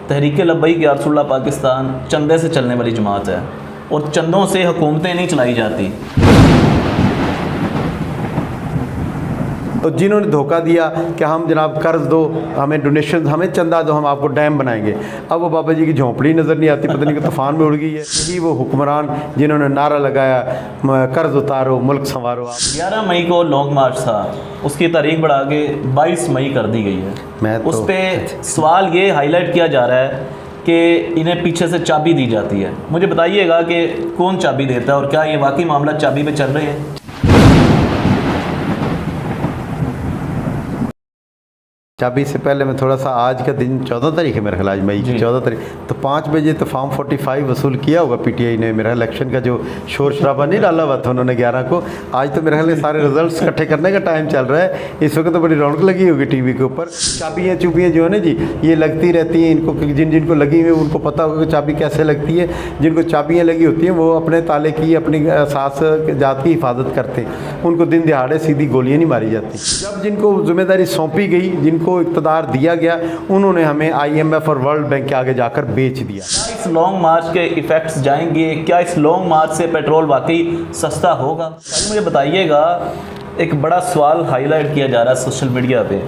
तहरीक लब्बैक या रसूल अल्लाह पाकिस्तान चंदे से चलने वाली जमात है और चंदों से हुकूमतें नहीं चलाई जाती। तो जिन्होंने धोखा दिया कि हम जनाब कर्ज दो, हमें डोनेशन, हमें चंदा दो, हम आपको डैम बनाएंगे, अब वो बाबा जी की झोंपड़ी नज़र नहीं आती, पता नहीं कि तूफान में उड़ गई है। यही वो हुक्मरान जिन्होंने नारा लगाया कर्ज उतारो मुल्क संवारो। 11 मई को लॉन्ग मार्च था, उसकी तारीख बढ़ा के 22 मई कर दी गई है। उस पर सवाल ये हाईलाइट किया जा रहा है कि इन्हें पीछे से चाबी दी जाती है। मुझे बताइएगा कि कौन चाबी देता है और क्या ये वाकई मामला चाबी पे चल रहे हैं? चाबी से पहले मैं थोड़ा सा, आज का दिन 14 तारीख है मेरा ख्याल, आज मई की 14 तारीख, तो 5 बजे तो फॉर्म 45 वसूल किया होगा पीटीआई ने। मेरा इलेक्शन का जो शोर शराबा नहीं डाला हुआ था उन्होंने 11 को, आज तो मेरे ख्याल सारे रिजल्ट्स इकट्ठे करने का टाइम चल रहा है। इस वक्त तो बड़ी रौनक लगी होगी टीवी के ऊपर। चाबियाँ चुबियाँ जो है ना जी, ये लगती रहती हैं इनको, जिनको लगी हुई उनको पता होगा कि चाबी कैसे लगती है। जिनको चाबियाँ लगी होती हैं वो अपने ताले की, अपनी सास जात की हिफाजत करते हैं, उनको दिन दिहाड़े सीधी गोलियाँ नहीं मारी जाती। जब जिनको जिम्मेदारी सौंपी गई, जिनको इक़्तिदार दिया गया, उन्होंने हमें IMF और वर्ल्ड बैंक के आगे जाकर बेच दिया। क्या इस लॉन्ग मार्च के इफ़ेक्ट्स जाएंगे? क्या इस लॉन्ग मार्च से पेट्रोल वाकई सस्ता होगा? मुझे बताइएगा, एक बड़ा सवाल हाईलाइट किया जा रहा है सोशल मीडिया पे।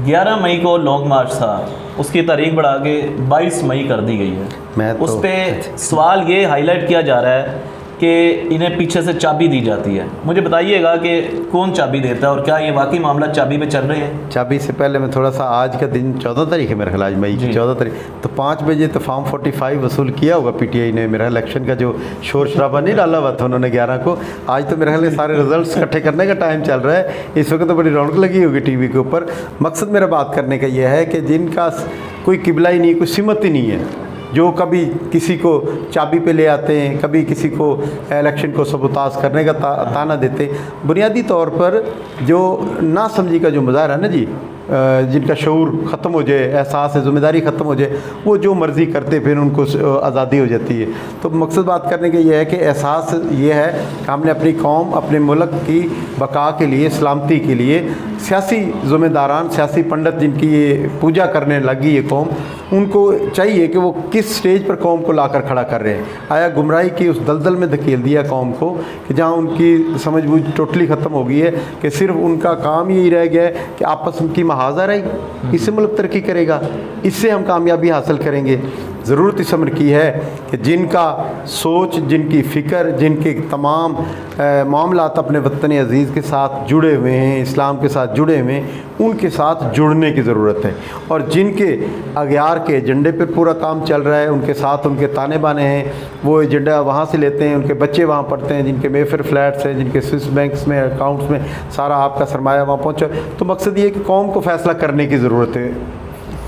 11 मई को लॉन्ग मार्च था, उसकी तारीख बढ़ा के 22 मई कर दी गई है। उस पर सवाल ये हाईलाइट किया जा रहा है कि इन्हें पीछे से चाबी दी जाती है। मुझे बताइएगा कि कौन चाबी देता है और क्या ये वाकई मामला चाबी पे चल रहे हैं? चाबी से पहले मैं थोड़ा सा, आज का दिन 14 तारीख है मेरा ख्याल, आज मई की 14 तारीख, तो 5 बजे तो फॉर्म 45 वसूल किया होगा पीटीआई ने। मेरा इलेक्शन का जो शोर शराबा नहीं डाला हुआ था उन्होंने 11 को, आज तो मेरे ख्याल सारे रिजल्ट्स इकट्ठे करने का टाइम चल रहा है। इस वक्त तो बड़ी रौनक लगी होगी टीवी के ऊपर। मकसद मेरा बात करने का यह है कि जिनका कोई किबला ही नहीं, कोई सिमत ही नहीं है, जो कभी किसी को चाबी पे ले आते हैं, कभी किसी को इलेक्शन को सबूताज करने का ताना देते हैं, बुनियादी तौर पर जो नासमझी का जो मुजाहरा है ना जी, जिनका शऊर ख़त्म हो जाए, एहसास है, ज़िम्मेदारी ख़त्म हो जाए, वो जो मर्ज़ी करते फिर उनको आज़ादी हो जाती है। तो मकसद बात करने का ये है कि एहसास ये है कि हमने अपनी कौम, अपने मुल्क की बका के लिए, सलामती के लिए सियासी ज़िम्मेदारान, सियासी पंडित जिनकी ये पूजा करने लगी ये कौम, उनको चाहिए कि वो किस स्टेज पर कौम को लाकर खड़ा कर रहे हैं। आया गुमराही की उस दलदल में धकेल दिया कौम को कि जहाँ उनकी समझ बूझ टोटली ख़त्म हो गई है, कि सिर्फ उनका काम यही रह गया है कि आपस की महाजा रही, इससे मुल्क तरक्की करेगा, इससे हम कामयाबी हासिल करेंगे। ज़रूरत इस अमर की है कि जिनका सोच, जिनकी फ़िक्र, जिनके तमाम मामलात अपने वतन अज़ीज़ के साथ जुड़े हुए हैं, इस्लाम के साथ जुड़े हुए हैं, उनके साथ जुड़ने की ज़रूरत है। और जिनके अगयार के एजेंडे पर पूरा काम चल रहा है, उनके साथ उनके ताने बाने हैं, वो एजेंडा वहाँ से लेते हैं, उनके बच्चे वहाँ पढ़ते हैं, जिनके मेफर फ्लैट्स हैं, जिनके स्विस बैंक्स में अकाउंट्स में सारा आपका सरमाया वहाँ पहुँचा। तो मकसद ये है कि कौम को फ़ैसला करने की ज़रूरत है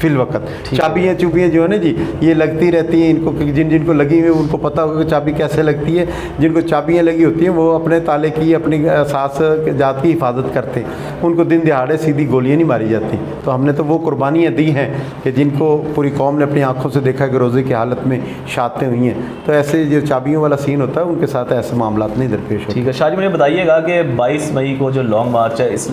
फिल वक्त। चाबियाँ चुबियाँ जो है ना जी, ये लगती रहती हैं इनको, जिनको लगी हुई उनको पता होगा कि चाबी कैसे लगती है। जिनको चाबियाँ लगी होती हैं वो अपने ताले की, अपनी सास जात की हिफाजत करते हैं, उनको दिन दिहाड़े सीधी गोलियाँ नहीं मारी जाती। तो हमने तो वो कुर्बानियाँ दी हैं कि जिनको पूरी कौम ने अपनी आँखों से देखा कि रोज़े की हालत में शातें हुई हैं। तो ऐसे जो चाबियों वाला सीन होता है उनके साथ ऐसे मामला नहीं दरपेश होते। ठीक है शाहजी, मुझे बताइएगा कि 22 मई को जो लॉन्ग मार्च है, इस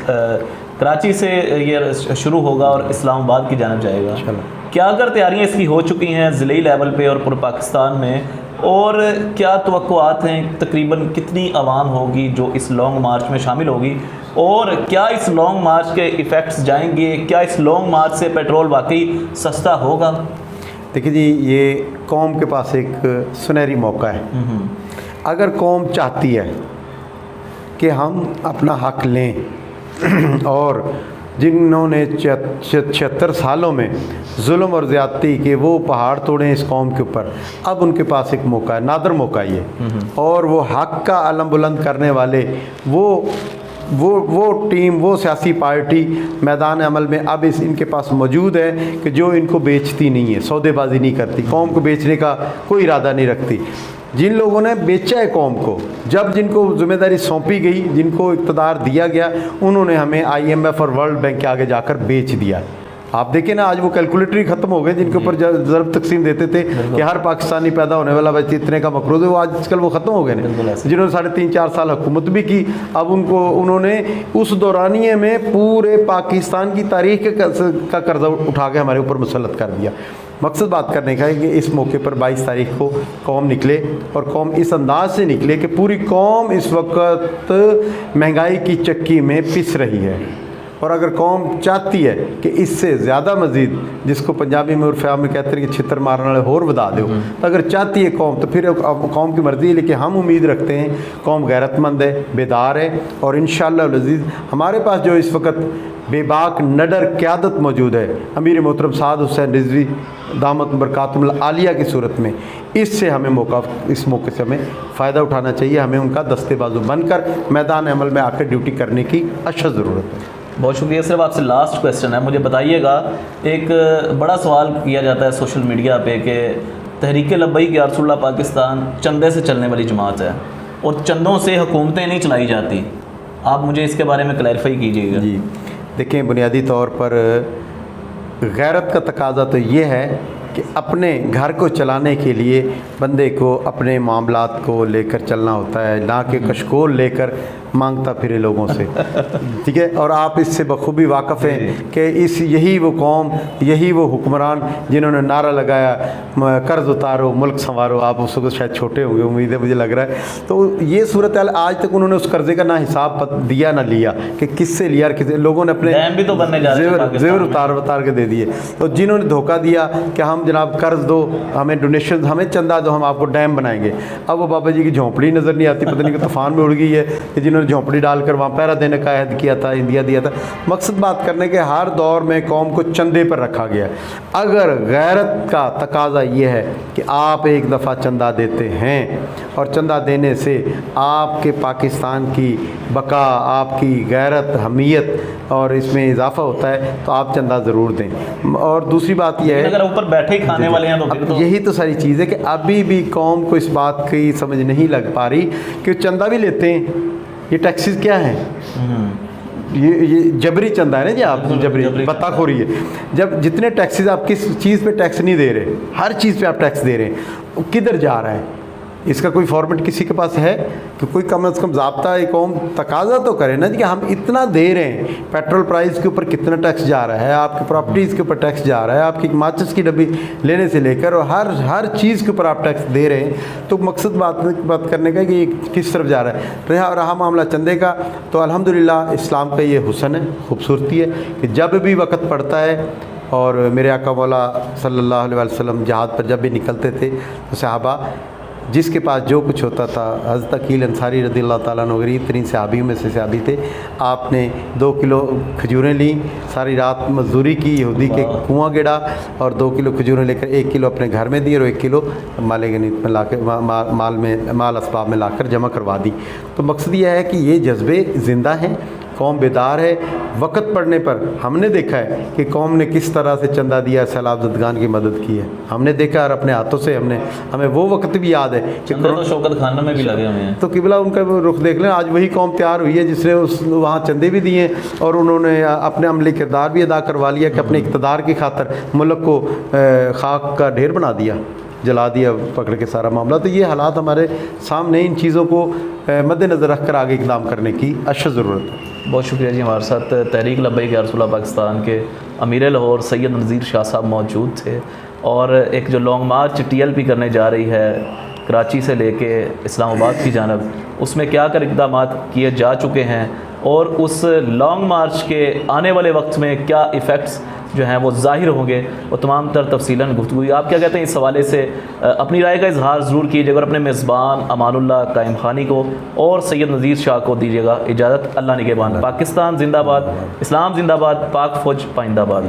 कराची से ये शुरू होगा और इस्लामाबाद की जानिब जाएगा। क्या अगर तैयारियां इसकी हो चुकी हैं ज़िले लेवल पे और पूरे पाकिस्तान में, और क्या तवक्कुआत हैं, तकरीबन कितनी आवाम होगी जो इस लॉन्ग मार्च में शामिल होगी, और क्या इस लॉन्ग मार्च के इफ़ेक्ट्स जाएंगे? क्या इस लॉन्ग मार्च से पेट्रोल वाकई सस्ता होगा? देखिए जी, ये कौम के पास एक सुनहरी मौका है। अगर कौम चाहती है कि हम अपना हक़ लें और जिन्होंने 76 सालों में जुल्म और ज़्यादती के वो पहाड़ तोड़े इस कौम के ऊपर, अब उनके पास एक मौका है, नादर मौका ये, और वो हक़ का अलम बुलंद करने वाले वो टीम, वो सियासी पार्टी मैदान अमल में अब इनके पास मौजूद है कि जो इनको बेचती नहीं है, सौदेबाजी नहीं करती, कौम को बेचने का कोई इरादा नहीं रखती। जिन लोगों ने बेचा है कौम को, जब जिनको जिम्मेदारी सौंपी गई, जिनको इक़्तिदार दिया गया, उन्होंने हमें IMF और वर्ल्ड बैंक के आगे जाकर बेच दिया। आप देखें ना, आज वो कैलकुलेटर ही ख़त्म हो गए जिनके ऊपर ज़रब तकसीम देते थे कि हर पाकिस्तानी पैदा होने वाला बच्चे इतने का मकरूज़ है, वो आजकल वो ख़त्म हो गए हैं। जिन्होंने 3.5-4 साल हुकूमत भी की, अब उन्होंने उस दौरानिए में पूरे पाकिस्तान की तारीख का कर्जा उठा के हमारे ऊपर मुसल्लत कर दिया। मकसद बात करने का है कि इस मौके पर 22 तारीख को कौम निकले और कौम इस अंदाज से निकले कि पूरी कौम इस वक्त महंगाई की चक्की में पिस रही है, और अगर कौम चाहती है कि इससे ज़्यादा मज़ीद, जिसको पंजाबी में उर्फ़ आम में कहते हैं कि छितर मारने वाले होर बता दो, तो अगर चाहती है कौम तो फिर कौम की मर्ज़ी है। लेकिन हम उम्मीद रखते हैं कौम गैरतमंद है, बेदार है, और इंशाअल्लाह अज़ीज़ हमारे पास जो इस वक्त बेबाक नडर क़यादत मौजूद है अमीर मोहतरम साद हुसैन रिजवी दामत बरकातुहुल आलिया की सूरत में, इससे हमें इस मौके से हमें फ़ायदा उठाना चाहिए। हमें उनका दस्ते बाजू बनकर मैदान अमल में आकर ड्यूटी करने की अशद ज़रूरत है। बहुत शुक्रिया। सिर्फ आपसे लास्ट क्वेश्चन है, मुझे बताइएगा, एक बड़ा सवाल किया जाता है सोशल मीडिया पे कि तहरीक लब्बैक या रसूलुल्लाह पाकिस्तान चंदे से चलने वाली जमात है और चंदों से हुकूमतें नहीं चलाई जाती, आप मुझे इसके बारे में क्लैरिफाई कीजिएगा। जी देखें, बुनियादी तौर पर गैरत का तकाजा तो ये है कि अपने घर को चलाने के लिए बंदे को अपने मामलात को लेकर चलना होता है, ना कि कशकोल लेकर मांगता फिरे लोगों से। ठीक है, और आप इससे बखूबी वाक़फ़ हैं कि यही वो कौम, यही वो हुक्मरान जिन्होंने नारा लगाया कर्ज़ उतारो मुल्क संवारो। आप उस वक्त शायद छोटे होंगे, उम्मीद है, मुझे लग रहा है। तो ये सूरत हाल आज तक उन्होंने उस कर्ज़े का ना हिसाब दिया ना लिया कि किससे लिया, किस लोगों ने अपने भी तो बनने जा रहे हैं, जेवर उतार के दे दिए। तो जिन्होंने धोखा दिया कि हम जनाब कर्ज़ दो, हमें डोनेशन, हमें चंदा दो, हम आपको डैम बनाएंगे। अब वो बाबा जी की झोंपड़ी नज़र नहीं आती, पता नहीं कि तूफ़ान में उड़ गई है कि जिन्होंने झोंपड़ी डालकर वहाँ पहरा देने का अहद किया था, इंदिया दिया था। मकसद बात करने के हर दौर में कौम को चंदे पर रखा गया। अगर गैरत का तकाजा ये है कि आप एक दफ़ा चंदा देते हैं और चंदा देने से आपके पाकिस्तान की बका, आपकी गैरत, हमीयत और इसमें इजाफा होता है, तो आप चंदा ज़रूर दें। और दूसरी बात यह है, अगर ऊपर बैठे ही खाने वाले हैं तो फिर तो यही तो सारी चीज़ है कि अभी भी कौम को इस बात की समझ नहीं लग पा रही कि चंदा भी लेते हैं। ये टैक्सेस क्या हैं? ये जबरी चंदा है ना जी, आप जबरी बत्ताखोरी है। जब जितने टैक्सेस, आप किस चीज़ पे टैक्स नहीं दे रहे, हर चीज़ पे आप टैक्स दे रहे हैं, किधर जा रहा है? इसका कोई फॉर्मेट किसी के पास है कि कोई कम से कम ज़ाब्ता एक कौम तकाजा तो करे ना कि हम इतना दे रहे हैं। पेट्रोल प्राइस के ऊपर कितना टैक्स जा रहा है, आपकी प्रॉपर्टीज़ के ऊपर टैक्स जा रहा है, आपकी माचिस की डब्बी लेने से लेकर और हर चीज़ के ऊपर आप टैक्स दे रहे हैं। तो मकसद बात करने का कि ये किस तरफ जा रहा है। रहा मामला चंदे का, तो अल्हम्दुलिल्लाह इस्लाम का ये हुस्न है, खूबसूरती है कि जब भी वक्त पड़ता है, और मेरे आका मौला सल्लल्लाहु अलैहि वसल्लम जहाद पर जब भी निकलते थे तो सहाबा जिसके पास जो कुछ होता था, हज़रत अकील अंसारी रज़ियल्लाहु ताला अन्हु गरीब तरीन सहाबियों में से सहाबी थे। आपने 2 किलो खजूरें ली, सारी रात मजदूरी की, यहूदी के कुआं गिरा और 2 किलो खजूरें लेकर 1 किलो अपने घर में दी और 1 किलो माल गनीमत में लाकर माल असबाब में लाकर जमा करवा दी। तो मकसद यह है कि ये जज्बे ज़िंदा हैं, कौम बेदार है। वक्त पड़ने पर हमने देखा है कि कौम ने किस तरह से चंदा दिया, सैलाब ज़दगान की मदद की है, हमने देखा और अपने हाथों से हमें वो वक्त भी याद है कि तो शौकत खान में भी लगे हुए हैं। तो किबला उनका रुख देख लें, आज वही कौम तैयार हुई है जिसने वहाँ चंदे भी दिए और उन्होंने अपने अमली किरदार भी अदा करवा लिया कि अपने इक़्तिदार की खातर मुल्क को खाक का ढेर बना दिया, जला दिया पकड़ के सारा मामला। तो ये हालात हमारे सामने, इन चीज़ों को मद्देनज़र रख कर आगे इक़दाम करने की अशद ज़रूरत है। बहुत शुक्रिया जी। हमारे साथ तहरीक लब्बैक या रसूलुल्लाह पाकिस्तान के अमीर लाहौर सैयद नज़ीर शाह साहब मौजूद थे, और एक जो लॉन्ग मार्च TLP करने जा रही है कराची से लेके इस्लामाबाद की जानब, उसमें क्या कर इक़दाम किए जा चुके हैं और उस लॉन्ग मार्च के आने वाले वक्त में क्या इफ़ेक्ट्स जो हैं वो ज़ाहिर होंगे, वो तमाम तर तफसीलन गुफ्तगू। आप क्या कहते हैं इस हवाले से? अपनी राय का इजहार ज़रूर कीजिएगा और अपने मेज़बान अमानुल्लाह कायम खानी को और सैयद नज़ीर शाह को दीजिएगा इजाज़त। अल्लाह निगहबान। पाकिस्तान जिंदाबाद, इस्लाम जिंदाबाद, पाक फ़ौज पाइंदाबाद।